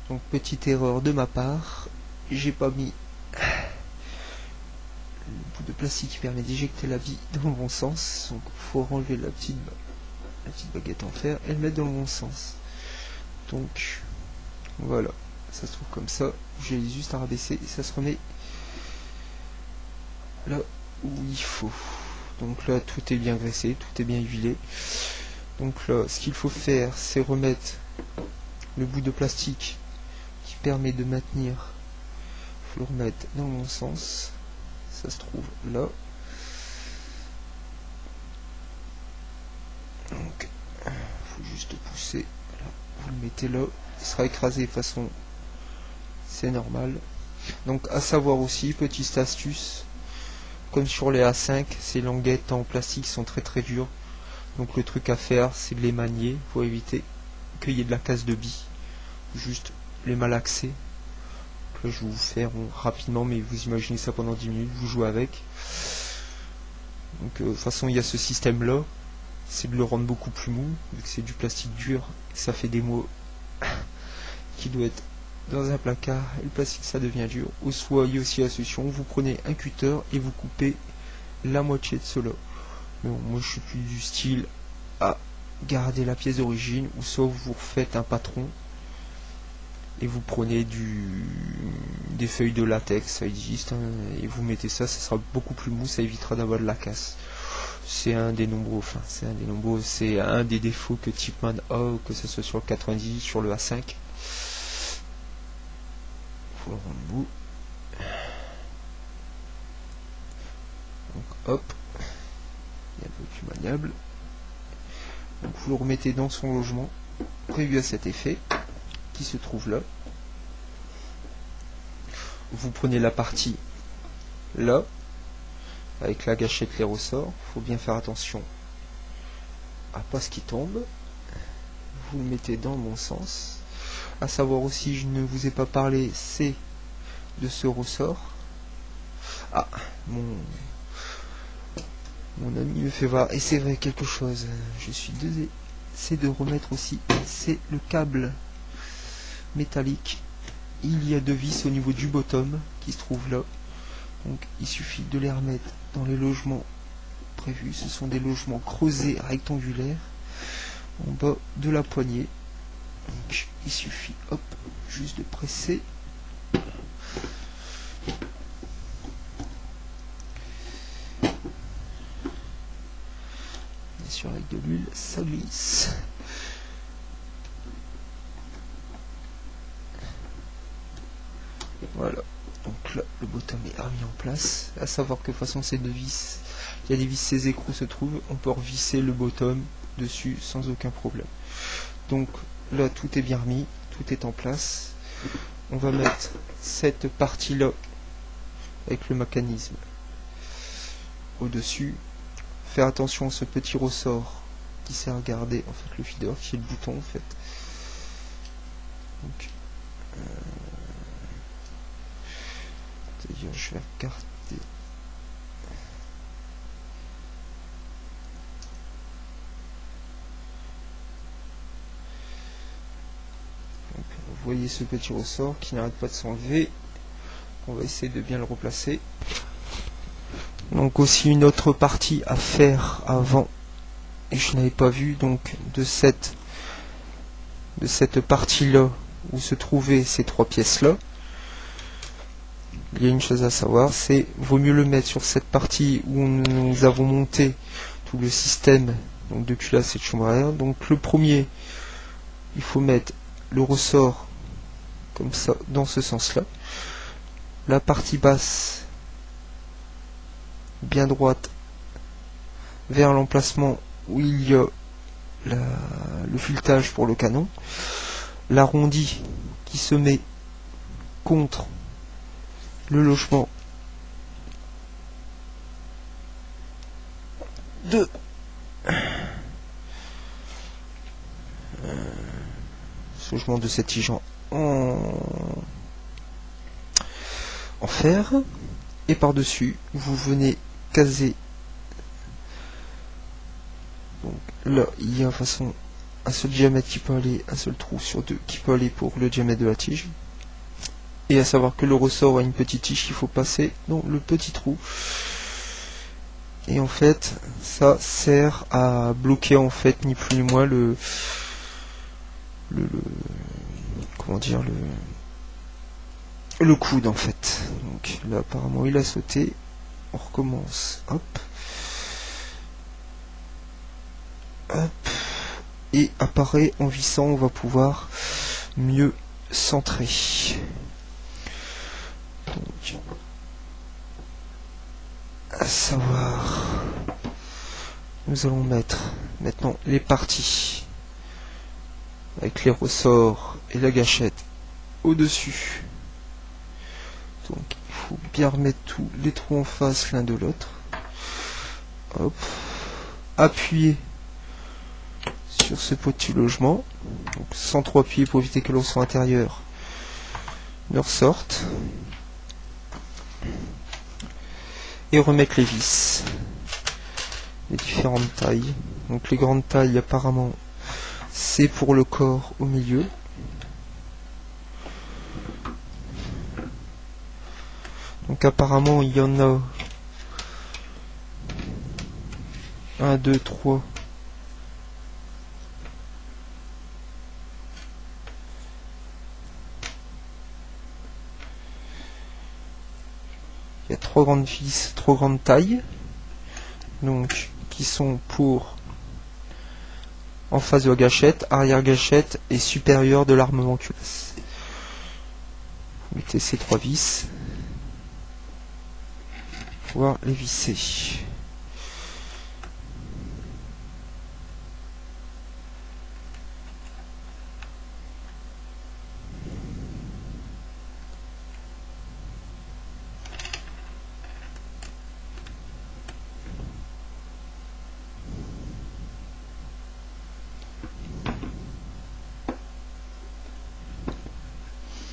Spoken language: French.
Donc petite erreur de ma part, j'ai pas mis le bout de plastique qui permet d'éjecter la bille dans le bon sens. Donc il faut enlever la petite baguette en fer et le mettre dans le bon sens. Donc voilà, ça se trouve comme ça. J'ai juste à rabaisser et ça se remet là où il faut. Donc là tout est bien graissé, tout est bien huilé. Donc là ce qu'il faut faire c'est remettre le bout de plastique qui permet de maintenir. Il faut le remettre dans le bon sens. Ça se trouve là. Donc il faut juste pousser. Là, vous le mettez là. Il sera écrasé de façon, c'est normal. Donc à savoir aussi, petite astuce, comme sur les A5, ces languettes en plastique sont très dures. Donc le truc à faire c'est de les manier pour éviter qu'il y ait de la casse de billes. Juste les malaxer. Donc là je vais vous faire rapidement, mais vous imaginez ça pendant 10 minutes, vous jouez avec. Donc de toute façon il y a ce système là, c'est de le rendre beaucoup plus mou, vu que c'est du plastique dur, ça fait des mots qui doit être dans un placard et le plastique ça devient dur. Ou soit il y a aussi la solution, vous prenez un cutter et vous coupez la moitié de cela. Mais bon, moi je suis plus du style à garder la pièce d'origine, ou soit vous refaites un patron et vous prenez des feuilles de latex, ça existe, hein, et vous mettez ça, ça sera beaucoup plus mou, ça évitera d'avoir de la casse. C'est un des nombreux, c'est un des défauts que Tipman a, que ce soit sur le 90, sur le A5. Faut le rendre bout. Donc hop, il est un peu plus maniable. Donc vous le remettez dans son logement prévu à cet effet, qui se trouve là. Vous prenez la partie là, avec la gâchette, les ressorts. Faut bien faire attention à pas ce qui tombe. Vous le mettez dans le bon sens. À savoir aussi, je ne vous ai pas parlé, c'est de ce ressort. Ah, mon ami me fait voir, et c'est vrai quelque chose, je suis désolé, c'est de remettre aussi, c'est le câble métallique. Il y a deux vis au niveau du bottom qui se trouve là. Donc il suffit de les remettre dans les logements prévus. Ce sont des logements creusés rectangulaires en bas de la poignée. Donc il suffit, hop, juste de presser. Bien sûr avec de l'huile, ça glisse. Voilà, donc là le bottom est remis en place. À savoir que de toute façon ces deux vis, il y a des vis, ces écrous se trouvent, on peut revisser le bottom dessus sans aucun problème. Donc là tout est bien remis, tout est en place. On va mettre cette partie là avec le mécanisme au dessus. Faire attention à ce petit ressort qui sert à garder en fait le feeder, qui est le bouton en fait. Donc c'est-à-dire je vais écarter. Donc, vous voyez ce petit ressort qui n'arrête pas de s'enlever. On va essayer de bien le replacer. Donc aussi une autre partie à faire avant, et je n'avais pas vu, donc de cette partie là où se trouvaient ces trois pièces là. Il y a une chose à savoir, c'est vaut mieux le mettre sur cette partie où nous avons monté tout le système donc de culasse et de chambre à air. Donc le premier, il faut mettre le ressort comme ça dans ce sens là. La partie basse bien droite vers l'emplacement où il y a le filetage pour le canon. L'arrondi qui se met contre le logement de ce logement de cet tige en fer, et par dessus vous venez caser. Donc là il y a de façon un seul diamètre qui peut aller, un seul trou sur deux qui peut aller pour le diamètre de la tige. Et à savoir que le ressort a une petite tige qu'il faut passer dans le petit trou. Et en fait, ça sert à bloquer en fait ni plus ni moins comment dire, le coude en fait. Donc là apparemment il a sauté. On recommence. Hop. Hop. Et apparaît en vissant, on va pouvoir mieux centrer. Donc, à savoir, nous allons mettre maintenant les parties avec les ressorts et la gâchette au-dessus. Donc il faut bien remettre tous les trous en face l'un de l'autre. Hop. Appuyer sur ce petit logement, donc sans trop appuyer pour éviter que l'eau soit intérieure ne ressorte. Et remettre les vis, les différentes tailles. Donc les grandes tailles apparemment c'est pour le corps au milieu. Donc apparemment il y en a 1, 2, 3. Il y a 3 grandes vis, 3 grandes tailles. Donc qui sont pour en face de la gâchette, arrière gâchette et supérieur de l'armement culasse. Vous mettez ces 3 vis. Pouvoir les visser.